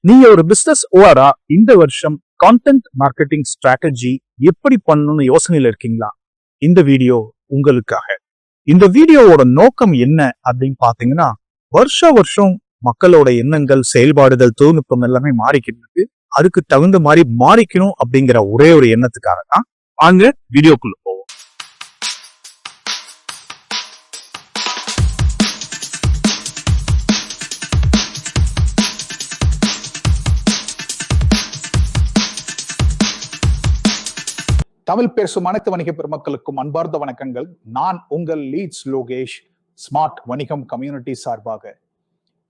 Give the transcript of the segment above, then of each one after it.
நீங்க ஒரு பிசினஸ் ஓனரா இந்த வருஷம் கான்டென்ட் மார்க்கெட்டிங் ஸ்ட்ராட்டஜி எப்படி பண்ணணும்னு யோசனையில இருக்கீங்களா? இந்த வீடியோ உங்களுக்காக. இந்த வீடியோவோட நோக்கம் என்ன அப்படின்னு பாத்தீங்கன்னா, வருஷம் மக்களோட எண்ணங்கள், செயல்பாடுகள், தொழில்நுட்பம் எல்லாமே மாறிக்கிட்டு இருக்கு. அதுக்கு தகுந்த மாதிரி மாறிக்கணும் அப்படிங்கிற ஒரே ஒரு எண்ணத்துக்காக தான் வாங்க வீடியோக்குள்ள போவோம். தமிழ் பேசும் அனைத்து வணிக பெருமக்களுக்கும் அன்பார்ந்த வணக்கங்கள். நான் உங்கள் லீட்ஸ் லோகேஷ், ஸ்மார்ட் வணிகம் கம்யூனிட்டி சார்பாக.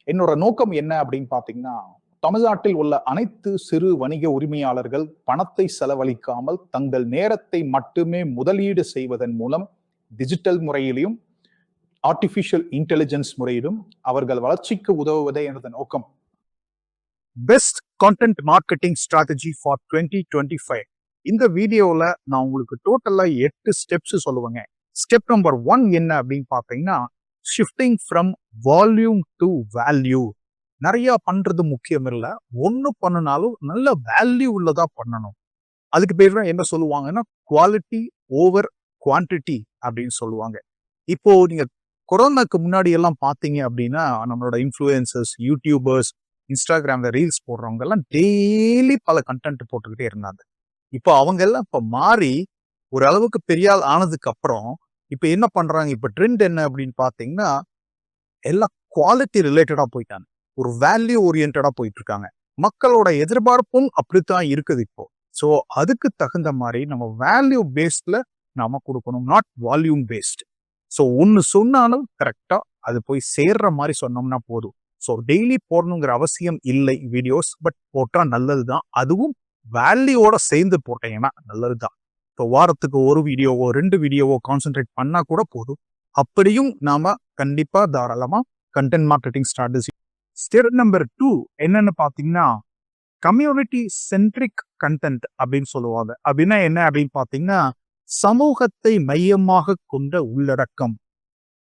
என்னோட நோக்கம் என்ன அப்படின்னு பாத்தீங்கன்னா, தமிழ்நாட்டில் உள்ள அனைத்து சிறு வணிக உரிமையாளர்கள் பணத்தை செலவழிக்காமல் தங்கள் நேரத்தை மட்டுமே முதலீடு செய்வதன் மூலம் டிஜிட்டல் முறையிலும் ஆர்டிபிஷியல் இன்டெலிஜென்ஸ் முறையிலும் அவர்கள் வளர்ச்சிக்கு உதவுவதே எனது நோக்கம். Best content marketing strategy for 2025. இந்த வீடியோல நான் உங்களுக்கு டோட்டலா 8 ஸ்டெப்ஸ் சொல்லுவேங்க. ஸ்டெப் நம்பர் 1 என்ன அப்படின்னு பாத்தீங்கன்னா, shifting from volume to value. நிறைய பண்றது முக்கியம் இல்ல, ஒண்ணு பண்ணினாலும் நல்ல வேல்யூ உள்ளதா பண்ணணும். அதுக்கு பேர் தான் என்ன சொல்லுவாங்கன்னா, குவாலிட்டி ஓவர் குவான்டிட்டி அப்படின்னு சொல்லுவாங்க. இப்போ நீங்க கொரோனாக்கு முன்னாடி எல்லாம் பாத்தீங்க அப்படின்னா, நம்மளோட இன்ஃபுளுசர்ஸ், யூடியூபர்ஸ், இன்ஸ்டாகிராம்ல ரீல்ஸ் போடுறவங்க எல்லாம் டெய்லி பல கண்டென்ட் போட்டுக்கிட்டே இருந்தாங்க. இப்போ அவங்க எல்லாம் இப்ப மாறி ஒரு அளவுக்கு பெரிய ஆள் ஆனதுக்கு அப்புறம் இப்ப என்ன பண்றாங்க, இப்ப ட்ரெண்ட் என்ன அப்படின்னு பாத்தீங்கன்னா, எல்லாம் குவாலிட்டி ரிலேட்டடா போயிட்டாங்க. ஒரு வேல்யூ ஓரியன்டா போயிட்டு இருக்காங்க. மக்களோட எதிர்பார்ப்பும் அப்படித்தான் இருக்குது இப்போ. ஸோ அதுக்கு தகுந்த மாதிரி நம்ம வேல்யூ பேஸ்ட்ல நாம கொடுக்கணும், நாட் வால்யூம் பேஸ்ட். ஸோ ஒன்னு சொன்னாலும் கரெக்டா அது போய் சேர்ற மாதிரி சொன்னோம்னா போதும். ஸோ டெய்லி போடணுங்கிற அவசியம் இல்லை வீடியோஸ், பட் போட்டா நல்லதுதான். அதுவும் வேல்யூவோட சேர்ந்து போட்டீங்கன்னா நல்லதுதான். இப்போ வாரத்துக்கு ஒரு வீடியோவோ 2 வீடியோவோ கான்சென்ட்ரேட் பண்ணா கூட போதும். அப்படியும் நாம கண்டிப்பா தாராளமா content marketing strategy. Step number 2 என்னன்னு பாத்தீங்கன்னா, கம்யூனிட்டி சென்ட்ரிக் கண்டென்ட் அப்படின்னு சொல்லுவாங்க. அப்படின்னா என்ன அப்படின்னு பாத்தீங்கன்னா, சமூகத்தை மையமாக கொண்ட உள்ளடக்கம்.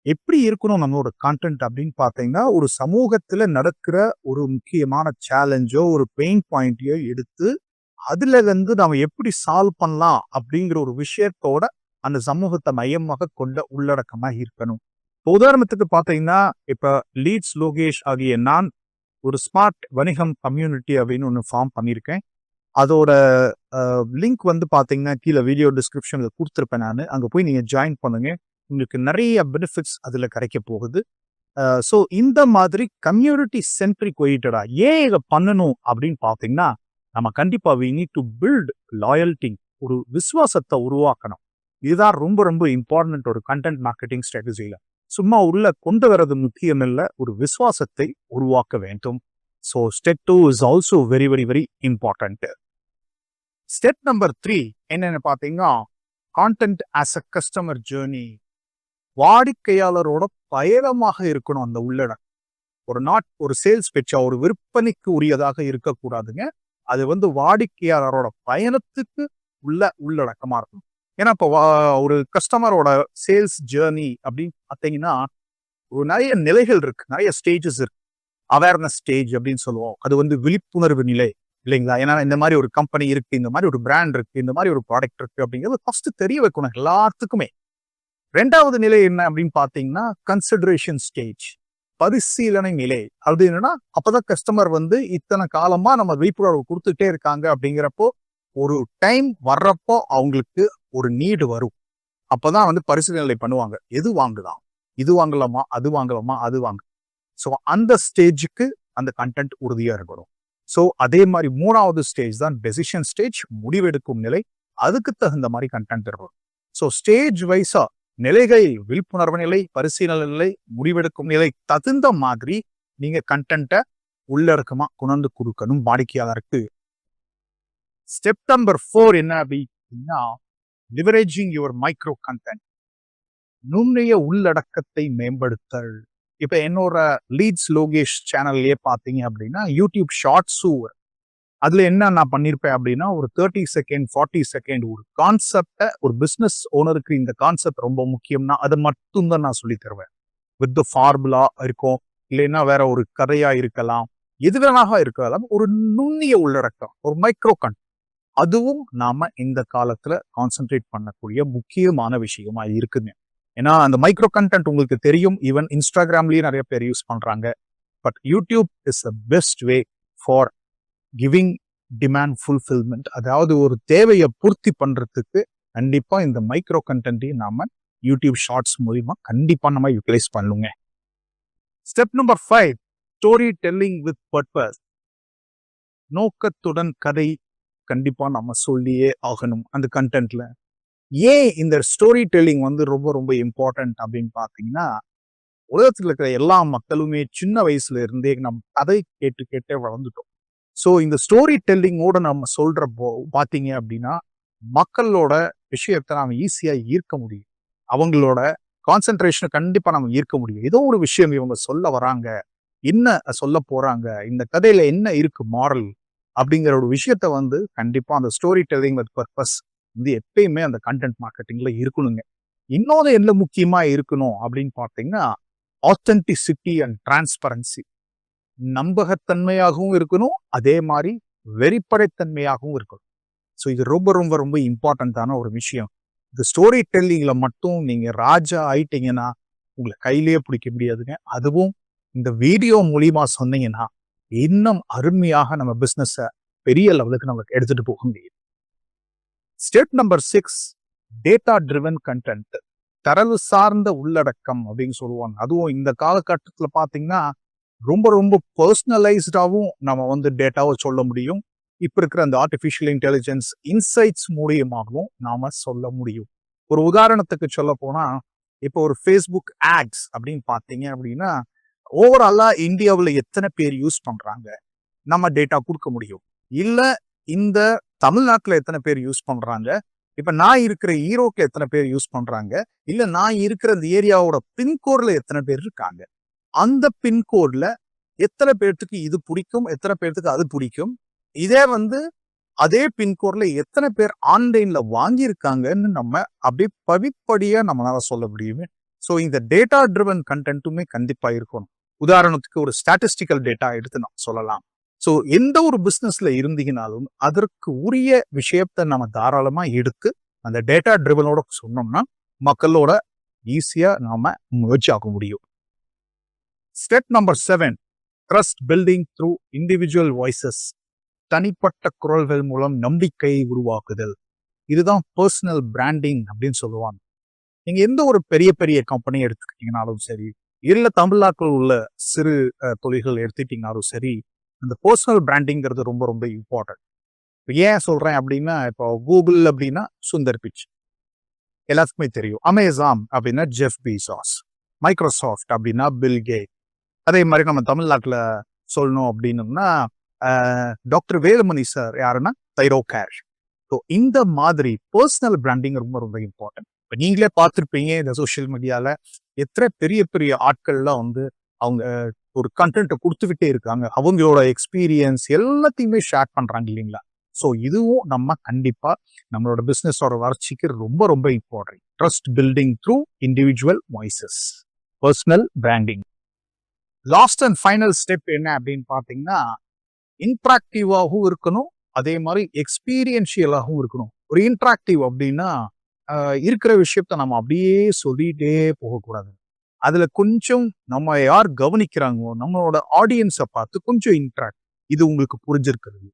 எப்படி இருக்கணும் நம்மளோட கான்டென்ட் அப்படின்னு பாத்தீங்கன்னா, ஒரு சமூகத்துல நடக்கிற ஒரு முக்கியமான சேலஞ்சோ ஒரு பெயின் பாயிண்டையோ எடுத்து அதுல இருந்து நாம எப்படி சால்வ் பண்ணலாம் அப்படிங்கிற ஒரு விஷயத்தோட அந்த சமூகத்தை மையமாக கொண்ட உள்ளடக்கமா இருக்கணும். உதாரணத்துக்கு பாத்தீங்கன்னா, இப்ப லீட்ஸ் லோகேஷ் ஆகிய நான் ஒரு ஸ்மார்ட் வணிகம் கம்யூனிட்டி அப்படின்னு ஒன்று ஃபார்ம் பண்ணியிருக்கேன். அதோட லிங்க் வந்து பாத்தீங்கன்னா கீழே வீடியோ டிஸ்கிரிப்ஷன்ல கொடுத்துருப்பேன். நான் அங்க போய் நீங்க ஜாயின் பண்ணுங்க. உங்களுக்கு நிறைய பெனிஃபிட்ஸ் அதுல கிடைக்க போகுது. ஸோ இந்த மாதிரி கம்யூனிட்டி சென்ட்ரிக் ஓரியன்டா ஏன் இதை பண்ணணும் அப்படின்னு பாத்தீங்கன்னா, நம்ம கண்டிப்பா we need to build loyalty, ஒரு விசுவாசத்தை உருவாக்கணும். இதுதான் ரொம்ப ரொம்ப இம்பார்ட்டன்ட் ஒரு கண்டென்ட் மார்க்கெட்டிங் ஸ்ட்ராட்டஜியில. சும்மா உள்ள கொண்டு வரது முக்கியம் இல்ல, ஒரு விசுவாசத்தை உருவாக்க வேண்டும். So step 2 is also very very very important. Step number 3 என்னன்னு பாத்தீங்கன்னா, content as a customer journey. வாடிக்கையாளரோட பயணமாக இருக்கணும் அந்த உள்ளடக்கம். ஒரு சேல்ஸ் பெச்சா, ஒரு விற்பனைக்கு உரியதாக இருக்கக்கூடாதுங்க. அது வந்து வாடிக்கையாளரோட பயணத்துக்கு உள்ள உள்ளடக்கமா இருக்கும். ஏன்னா இப்போ ஒரு கஸ்டமரோட சேல்ஸ் ஜேர்னி அப்படின்னு பார்த்தீங்கன்னா, ஒரு நிறைய நிலைகள் இருக்கு, நிறைய ஸ்டேஜஸ் இருக்கு. அவேர்னஸ் ஸ்டேஜ் அப்படின்னு சொல்லுவோம். அது வந்து விழிப்புணர்வு நிலை இல்லைங்களா? ஏன்னா இந்த மாதிரி ஒரு கம்பெனி இருக்கு, இந்த மாதிரி ஒரு பிராண்ட் இருக்கு, இந்த மாதிரி ஒரு ப்ராடக்ட் இருக்கு அப்படிங்கிறது ஃபர்ஸ்ட் தெரிய வைக்கணும் எல்லாத்துக்குமே. 2வது நிலை என்ன அப்படின்னு பார்த்தீங்கன்னா, கன்சிடரேஷன் ஸ்டேஜ், பரிசீலனை நிலை. அது என்னன்னா, அப்பதான் கஸ்டமர் வந்து இத்தனை காலமா நம்ம விழிப்புணர்வு கொடுத்துட்டே இருக்காங்க அப்படிங்கிறப்போ, ஒரு டைம் வர்றப்போ அவங்களுக்கு ஒரு நீடு வரும். அப்பதான் வந்து பரிசீலனை பண்ணுவாங்க. எது வாங்கலாம், இது வாங்கலாமா, அது வாங்கலாமா, அது வாங்க. ஸோ அந்த ஸ்டேஜுக்கு அந்த கண்டென்ட் உறுதியா இருக்கணும். ஸோ அதே மாதிரி 3வது ஸ்டேஜ் தான் டெசிஷன் ஸ்டேஜ், முடிவெடுக்கும் நிலை. அதுக்கு தகுந்த மாதிரி கண்டென்ட் இருக்கணும். ஸோ ஸ்டேஜ் வைஸா நிலைகள், விழிப்புணர்வு நிலை, பரிசீலனை நிலை, முடிவெடுக்கும் நிலை தகுந்த மாதிரி நீங்க கண்டென்ட்டை உள்ளடக்கமா கொண்டு கொடுக்கணும் வாடிக்கையாளருக்கு. ஸ்டெப் நம்பர் 4 என்ன அப்படின்னா, லிவரேஜிங் யுவர் மைக்ரோ கண்டென்ட். நுண்ணிய உள்ளடக்கத்தை மேம்படுத்தல். இப்ப என்னோட லீட்ஸ் லோகேஷ் சேனல்லே பாத்தீங்க அப்படின்னா, யூடியூப் ஷார்ட்ஸும் அதுல என்ன நான் பண்ணிருப்பேன் அப்படின்னா, ஒரு 30 செகண்ட் 40 செகண்ட் ஒரு கான்செப்டை, ஒரு பிசினஸ் ஓனருக்கு இந்த கான்செப்ட் ரொம்ப முக்கியம்னா அதை மட்டும் தான் நான் சொல்லி தருவேன். வித் ஃபார்முலா இருக்கும், இல்லைன்னா வேற ஒரு கதையா இருக்கலாம், எது வேணாக இருக்கலாம், ஒரு நுண்ணிய உள்ளடக்கம், ஒரு மைக்ரோ கண்டென்ட், அதுவும் நாம இந்த காலத்துல கான்சென்ட்ரேட் பண்ணக்கூடிய முக்கியமான விஷயமா இருக்குங்க. ஏன்னா அந்த மைக்ரோ கண்டென்ட் உங்களுக்கு தெரியும், ஈவன் இன்ஸ்டாகிராம்லயும் நிறைய பேர் யூஸ் பண்றாங்க. But YouTube is the best way for giving demand fulfilment. அதாவது ஒரு தேவையை பூர்த்தி பண்றதுக்கு கண்டிப்பா இந்த மைக்ரோ கண்டென்ட்டையும் நாம யூடியூப் ஷார்ட்ஸ் மூலியமா கண்டிப்பா நம்ம யூட்டிலைஸ் பண்ணுங்க. Step number 5, story telling with purpose. நோக்கத்துடன் கதை கண்டிப்பா நம்ம சொல்லியே ஆகணும் அந்த கண்டென்ட்ல. ஏன் இந்த ஸ்டோரி டெல்லிங் வந்து ரொம்ப ரொம்ப இம்பார்ட்டன்ட் அப்படின்னு பாத்தீங்கன்னா, உலகத்துல இருக்கிற எல்லா மக்களுமே சின்ன வயசுல இருந்தே நம்ம கதை கேட்டு கேட்டே வளர்ந்துட்டோம். ஸோ இந்த ஸ்டோரி டெல்லிங்கோட நம்ம சொல்றப்போ பாத்தீங்க அப்படின்னா, மக்களோட விஷயத்தை நாம ஈஸியா ஈர்க்க முடியும். அவங்களோட கான்சென்ட்ரேஷனை கண்டிப்பா நம்ம ஈர்க்க முடியும். ஏதோ ஒரு விஷயம் இவங்க சொல்ல வராங்க, என்ன சொல்ல போறாங்க, இந்த கதையில என்ன இருக்கு மாரல் அப்படிங்கிற ஒரு விஷயத்த வந்து கண்டிப்பா அந்த ஸ்டோரி டெல்லிங் வித் பர்பஸ் வந்து எப்பயுமே அந்த கண்டென்ட் மார்க்கெட்டிங்ல இருக்கணுங்க. இன்னொரு என்ன முக்கியமா இருக்கணும் அப்படின்னு பார்த்தீங்கன்னா, ஆத்தென்டிசிட்டி அண்ட் டிரான்ஸ்பரன்சி. நம்பகத்தன்மையாகவும் இருக்கணும், அதே மாதிரி வெளிப்படைத்தன்மையாகவும் இருக்கணும். ஸோ இது ரொம்ப ரொம்ப ரொம்ப இம்பார்ட்டன்டான ஒரு விஷயம். இந்த ஸ்டோரி டெல்லிங்ல மட்டும் நீங்க ராஜா ஆயிட்டீங்கன்னா உங்களை கையிலேயே பிடிக்க முடியாதுங்க. அதுவும் இந்த வீடியோ மூலியமா சொன்னீங்கன்னா இன்னும் அருமையாக நம்ம பிசினஸ பெரிய லெவலுக்கு நமக்கு எடுத்துட்டு போக முடியும். Step number 6, data driven content. தரவு சார்ந்த உள்ளடக்கம் அப்படின்னு சொல்லுவாங்க. அதுவும் இந்த காலகட்டத்துல பாத்தீங்கன்னா ரொம்ப ரொம்ப பர்சனலைஸ்டாவும் நம்ம வந்து டேட்டாவை சொல்ல முடியும். இப்ப இருக்கிற அந்த ஆர்டிபிஷியல் இன்டெலிஜென்ஸ் இன்சைட்ஸ் மூலியமாகவும் நாம சொல்ல முடியும். ஒரு உதாரணத்துக்கு சொல்ல போனா, இப்போ ஒரு ஃபேஸ்புக் ஆட்ஸ் அப்படின்னு பாத்தீங்க அப்படின்னா, ஓவராலா இந்தியாவில் எத்தனை பேர் யூஸ் பண்றாங்க நம்ம டேட்டா கொடுக்க முடியும். இல்ல இந்த தமிழ்நாட்டுல எத்தனை பேர் யூஸ் பண்றாங்க, இப்ப நான் இருக்கிற ஈரோட்ல எத்தனை பேர் யூஸ் பண்றாங்க, இல்ல நான் இருக்கிற இந்த ஏரியாவோட பின்கோட்ல எத்தனை பேர் இருக்காங்க, அந்த பின்கோட்ல எத்தனை பேர்த்துக்கு இது பிடிக்கும், எத்தனை பேர்த்துக்கு அது பிடிக்கும், இதே வந்து அதே பின்கோட்ல எத்தனை பேர் ஆன்லைன்ல வாங்கியிருக்காங்கன்னு நம்ம அப்படியே படிப்படியா நம்மளால சொல்ல முடியுமே. ஸோ இந்த டேட்டா ட்ரிவன் கண்டென்ட்டுமே கண்டிப்பா இருக்கணும். உதாரணத்துக்கு ஒரு ஸ்டாட்டிஸ்டிக்கல் டேட்டா எடுத்து நம்ம சொல்லலாம். ஸோ எந்த ஒரு பிசினஸ்ல இருந்தீங்கனாலும் அதற்கு உரிய விஷயத்தை நம்ம தாராளமா எடுத்து அந்த டேட்டா ட்ரிவனோட சொன்னோம்னா மக்களோட ஈஸியா நாம முயற்சி ஆக முடியும். Step number 7, trust building through individual voices. தனிப்பட்ட குரல்கள் மூலம் நம்பிக்கையை உருவாக்குதல். இதுதான் பர்சனல் பிராண்டிங் அப்படின்னு சொல்லுவாங்க. நீங்க எந்த ஒரு பெரிய பெரிய கம்பெனி எடுத்துக்கிட்டீங்கனாலும் சரி, இல்ல தமிழ்நாட்டில் உள்ள சிறு தொழில்கள் எடுத்துக்கிட்டீங்கனாலும் சரி, அந்த பர்சனல் பிராண்டிங்கிறது ரொம்ப ரொம்ப இம்பார்ட்டன்ட். ஏன் சொல்றேன் அப்படின்னா, இப்போ கூகுள் அப்படின்னா சுந்தர் பிச்சை எல்லாத்துக்குமே தெரியும். அமேசான் அப்படின்னா ஜெஃப் பீசாஸ், மைக்ரோசாஃப்ட் அப்படின்னா பில் கேட். அதே மாதிரி நம்ம தமிழ்நாட்டில் சொல்லணும் அப்படின்னோம்னா டாக்டர் வேலுமணி சார் யாருன்னா தைரோ கேர். ஸோ இந்த மாதிரி பர்சனல் பிராண்டிங் ரொம்ப ரொம்ப இம்பார்ட்டன்ட். இப்போ நீங்களே பார்த்துருப்பீங்க இந்த சோஷியல் மீடியால எத்தனை பெரிய பெரிய ஆட்கள்லாம் வந்து அவங்க ஒரு கண்டென்ட்டை கொடுத்துக்கிட்டே இருக்காங்க. அவங்களோட எக்ஸ்பீரியன்ஸ் எல்லாத்தையுமே ஷேர் பண்றாங்க இல்லைங்களா? ஸோ இதுவும் நம்ம கண்டிப்பா நம்மளோட பிசினஸோட வளர்ச்சிக்கு ரொம்ப ரொம்ப important. Trust building through individual voices, personal branding. Last and final step என்ன அப்படின்னு பார்த்தீங்கன்னா, இன்ட்ராக்டிவாகவும் இருக்கணும், அதே மாதிரி எக்ஸ்பீரியன்ஷியலாகவும் இருக்கணும். ஒரு இன்ட்ராக்டிவ் அப்படின்னா இருக்கிற விஷயத்த நம்ம அப்படியே சொல்லிட்டே போகக்கூடாது. அதுல கொஞ்சம் நம்ம யார் கவனிக்கிறாங்களோ நம்மளோட ஆடியன்ஸை பார்த்து கொஞ்சம் இன்ட்ராக்ட். இது உங்களுக்கு புரிஞ்சிருக்கிறது,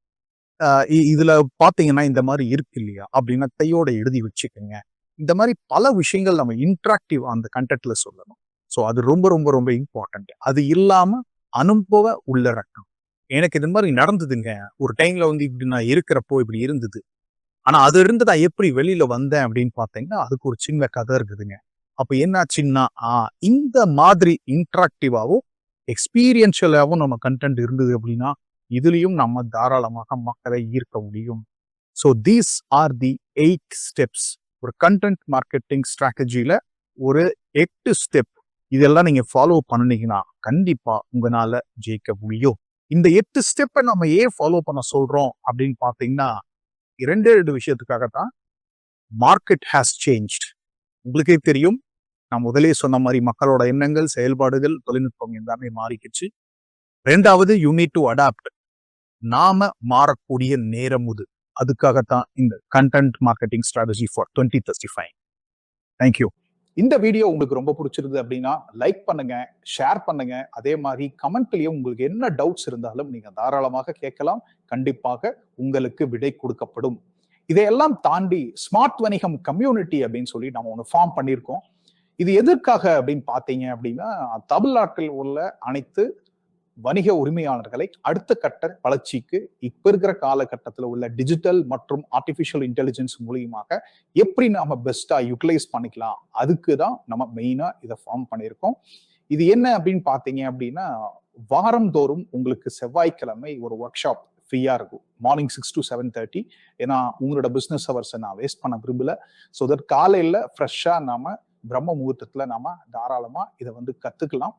இதுல பாத்தீங்கன்னா இந்த மாதிரி இருக்கு இல்லையா அப்படின்னா கையோட எழுதி வச்சுக்கோங்க. இந்த மாதிரி பல விஷயங்கள் நம்ம இன்ட்ராக்டிவ் அந்த கண்டென்ட்ல சொல்லணும். ஸோ அது ரொம்ப ரொம்ப ரொம்ப இம்பார்ட்டன்ட். அது இல்லாம அனுபவ உள்ளடக்கம். எனக்கு இது மாதிரி நடந்ததுங்க. ஒரு டைம்ல வந்து இப்படி நான் இருக்கிறப்போ இப்படி இருந்தது. ஆனா அது இருந்து நான் எப்படி வெளியில வந்தேன் அப்படின்னு பார்த்தீங்கன்னா, அதுக்கு ஒரு சின்ன கதை இருக்குதுங்க. அப்ப என்னாச்சுன்னா, இந்த மாதிரி இன்ட்ராக்டிவாவும் எக்ஸ்பீரியன்ஷியலாவும் நம்ம கண்டென்ட் இருந்தது அப்படின்னா, இதுலயும் நம்ம தாராளமாக மக்களை ஈர்க்க முடியும். So these are the 8 steps. ஒரு கண்டென்ட் மார்க்கெட்டிங் ஸ்ட்ராட்டஜில ஒரு 8 ஸ்டெப். இதெல்லாம் நீங்க ஃபாலோ பண்ணீங்கன்னா கண்டிப்பா உங்களால ஜெயிக்க முடியும். இந்த 8 ஸ்டெப்பை நம்ம ஏன் ஃபாலோ பண்ண சொல்றோம் அப்படின்னு பார்த்தீங்கன்னா, 2 விஷயத்துக்காக தான். Market has changed. உங்களுக்கே தெரியும், நான் முதலே சொன்ன மாதிரி மக்களோட எண்ணங்கள், செயல்பாடுகள், தொழில்நுட்பம் எல்லாமே மாறிக்கிச்சு. ரெண்டாவது யூ நீட் டு அடாப்ட். நாம மாறக்கூடிய நேரம் இது. அதுக்காகத்தான் இந்த content marketing strategy for 2035. Thank you. இந்த வீடியோ உங்களுக்கு ரொம்ப பிடிச்சிருந்தது அப்படின்னா லைக் பண்ணுங்க, ஷேர் பண்ணுங்க. அதே மாதிரி கமெண்ட்லயும் உங்களுக்கு என்ன டவுட்ஸ் இருந்தாலும் நீங்க தாராளமாக கேட்கலாம். கண்டிப்பாக உங்களுக்கு விடை கொடுக்கப்படும். இதையெல்லாம் தாண்டி ஸ்மார்ட் வணிகம் கம்யூனிட்டி அப்படின்னு சொல்லி நம்ம ஒன்று ஃபார்ம் பண்ணியிருக்கோம். இது எதற்காக அப்படின்னு பார்த்தீங்க அப்படின்னா, தமிழ்நாட்டில் உள்ள அனைத்து வணிக உரிமையாளர்களை அடுத்த கட்ட வளர்ச்சிக்கு இப்ப இருக்கிற காலகட்டத்தில் உள்ள டிஜிட்டல் மற்றும் ஆர்டிபிஷியல் இன்டெலிஜென்ஸ் மூலியமாக எப்படி நாம பெஸ்டா யூட்டிலைஸ் பண்ணிக்கலாம், அதுக்கு தான் நம்ம மெயினா இதை ஃபார்ம் பண்ணியிருக்கோம். இது என்ன அப்படின்னு பார்த்தீங்க அப்படின்னா, வாரந்தோறும் உங்களுக்கு செவ்வாய்க்கிழமை ஒரு ஒர்க் ஷாப் ஃப்ரீயா இருக்கும். Morning 6 to 7:30. ஏன்னா உங்களோட பிசினஸ் ஹவர்ஸை நான் வேஸ்ட் பண்ண விரும்பல. ஸோ தட் காலையில ஃப்ரெஷ்ஷா நாம பிரம்ம முகூர்த்தத்துல நாம தாராளமா இதை கத்துக்கலாம்.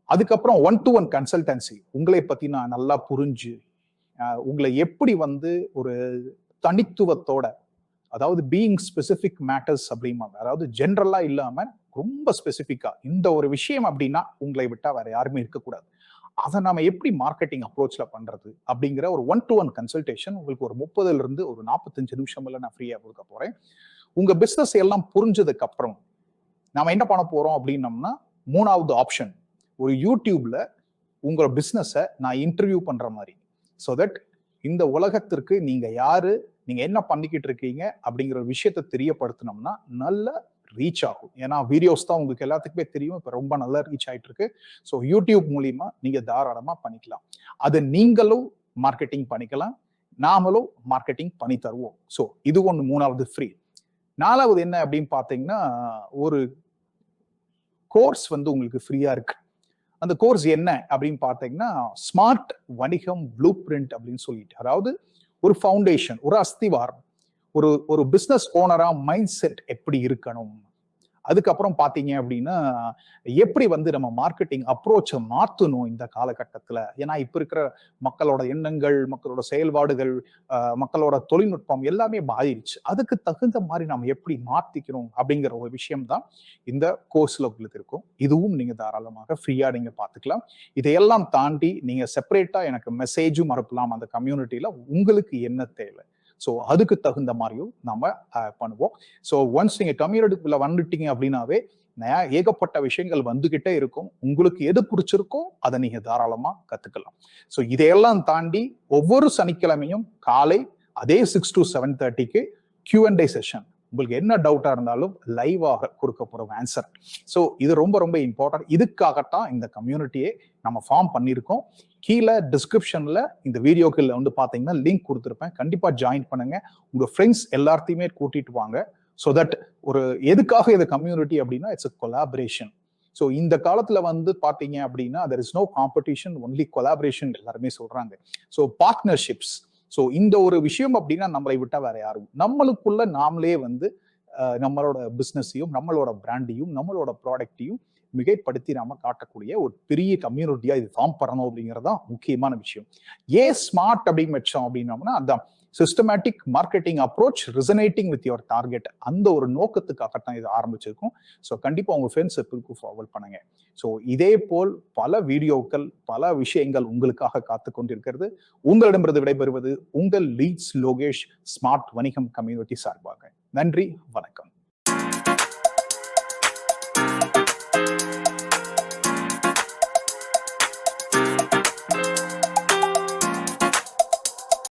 அதுக்கப்புறம் 1-to-1 கன்சல்டன்சி, உங்களை பத்தி நான் நல்லா புரிஞ்சு உங்களை எப்படி ஒரு தனித்துவத்தோட, அதாவது பீயிங் ஸ்பெசிபிக் மேட்டர்ஸ் அப்படிம்பாங்க, அதாவது ஜென்ரலா இல்லாம ரொம்ப ஸ்பெசிபிக்கா இந்த ஒரு விஷயம் அப்படின்னா உங்களை விட்டா வேற யாருமே இருக்கக்கூடாது, அதை நாம எப்படி மார்க்கெட்டிங் அப்ரோச்ல பண்றது அப்படிங்கிற ஒரு 1-to-1 கன்சல்டேஷன் உங்களுக்கு ஒரு 30 இருந்து ஒரு 45 நிமிஷம்ல நான் ஃப்ரீயா கொடுக்க போறேன். உங்க பிசினஸ் எல்லாம் புரிஞ்சதுக்கு அப்புறம் நாம என்ன பண்ண போறோம் அப்படின்னம்னா, மூணாவது ஆப்ஷன், ஒரு யூடியூப்ல உங்க பிசினஸை நான் இன்டர்வியூ பண்ற மாதிரி. ஸோ தட் இந்த உலகத்திற்கு நீங்க யாரு, நீங்க என்ன பண்ணிக்கிட்டு இருக்கீங்க அப்படிங்கிற ஒரு விஷயத்தை தெரியப்படுத்தினோம்னா நல்ல ரீச் ஆகும். ஏன்னா வீடியோஸ் தான் உங்களுக்கு எல்லாத்துக்குமே தெரியும், இப்போ ரொம்ப நல்லா ரீச் ஆயிட்டு இருக்கு. ஸோ யூடியூப் மூலியமா நீங்க தாராளமா பண்ணிக்கலாம். அது நீங்களும் மார்க்கெட்டிங் பண்ணிக்கலாம், நாமளும் மார்க்கெட்டிங் பண்ணி தருவோம். ஸோ இது ஒன்று மூணாவது ஃப்ரீ. நாலாவது என்ன அப்படின்னு பார்த்தீங்கன்னா, ஒரு கோர்ஸ் உங்களுக்கு ஃப்ரீயா இருக்கு. அந்த கோர்ஸ் என்ன அப்படின்னு பார்த்தீங்கன்னா, ஸ்மார்ட் வணிகம் ப்ளூ பிரிண்ட் அப்படின்னு சொல்லிட்டு, அதாவது ஒரு ஃபவுண்டேஷன், ஒரு அஸ்திவாரம், ஒரு பிசினஸ் ஓனரா மைண்ட் செட் எப்படி இருக்கணும், அதுக்கப்புறம் பாத்தீங்க அப்படின்னா எப்படி நம்ம மார்க்கெட்டிங் அப்ரோச்சை மாற்றணும் இந்த காலகட்டத்தில். ஏன்னா இப்ப இருக்கிற மக்களோட எண்ணங்கள், மக்களோட செயல்பாடுகள், மக்களோட தொழில்நுட்பம் எல்லாமே மாறிடுச்சு. அதுக்கு தகுந்த மாதிரி நம்ம எப்படி மாத்திக்கணும் அப்படிங்கிற ஒரு விஷயம் தான் இந்த கோர்ஸ்ல உங்களுக்கு இருக்கும். இதுவும் நீங்க தாராளமாக ஃப்ரீயா நீங்க பார்த்துக்கலாம். இதையெல்லாம் தாண்டி நீங்க செப்பரேட்டா எனக்கு மெசேஜும் அனுப்பலாம் அந்த கம்யூனிட்டியில, உங்களுக்கு என்ன தேவை. ஸோ அதுக்கு தகுந்த மாதிரியும் நம்ம பண்ணுவோம். ஸோ ஒன்ஸ் நீங்க கம்யூனிட்டிக்குள்ள வந்துட்டீங்க அப்படின்னாவே ஏகப்பட்ட விஷயங்கள் வந்துகிட்டே இருக்கும். உங்களுக்கு எது பிடிச்சிருக்கோ அதை நீங்க தாராளமா கத்துக்கலாம். ஸோ இதையெல்லாம் தாண்டி ஒவ்வொரு சனிக்கிழமையும் காலை அதே 6 to 7:30 Q&A செஷன், உங்களுக்கு என்ன டவுட்டா இருந்தாலும் லைவாக கொடுக்க போற ஆன்சர். ஸோ இது ரொம்ப ரொம்ப இம்பார்ட்டன்ட். இதுக்காகத்தான் இந்த கம்யூனிட்டியை நம்ம ஃபார்ம் பண்ணியிருக்கோம். கீழே டிஸ்கிரிப்ஷன்ல இந்த வீடியோக்குள்ள பாத்தீங்கன்னா லிங்க் கொடுத்துருப்பேன். கண்டிப்பா ஜாயின் பண்ணுங்க, உங்க ஃப்ரெண்ட்ஸ் எல்லாத்தையுமே கூட்டிட்டு வாங்க. ஸோ தட் எதுக்காக இந்த கம்யூனிட்டி அப்படின்னா, இட்ஸ் a கொலாபரேஷன். ஸோ இந்த காலத்துல பாத்தீங்க அப்படின்னா there is no competition, only collaboration எல்லாருமே சொல்றாங்க. So partnerships. ஸோ இந்த ஒரு விஷயம் அப்படின்னா நம்மளை விட்டா வேற யாரும், நம்மளுக்குள்ள நாமளே நம்மளோட பிசினஸையும், நம்மளோட பிராண்டையும், நம்மளோட ப்ராடக்டையும் மிகைப்படுத்தி நாம காட்டக்கூடிய ஒரு பெரிய கம்யூனிட்டியா இது ஃபார்ம் பண்ணணும் அப்படிங்கறதான் முக்கியமான விஷயம். ஏன் ஸ்மார்ட் அப்படின்னு வச்சோம் அப்படின்னோம்னா, அந்த systematic marketing approach resonating with your target, அந்த ஒரு நோக்கத்துக்காகத்தான் இது ஆரம்பிச்சிருக்கும். ஸோ கண்டிப்பா உங்க ஃப்ரெண்ட்ஸுக்கு ஃபார்வர்ட் பண்ணுங்க. ஸோ இதே போல் பல வீடியோக்கள், பல விஷயங்கள் உங்களுக்காக காத்து கொண்டிருக்கிறது. உங்களிடமிருந்து விடைபெறுவது உங்கள் லீட்ஸ் லோகேஷ், ஸ்மார்ட் வணிகம் கம்யூனிட்டி சார்பாக. நன்றி, வணக்கம்.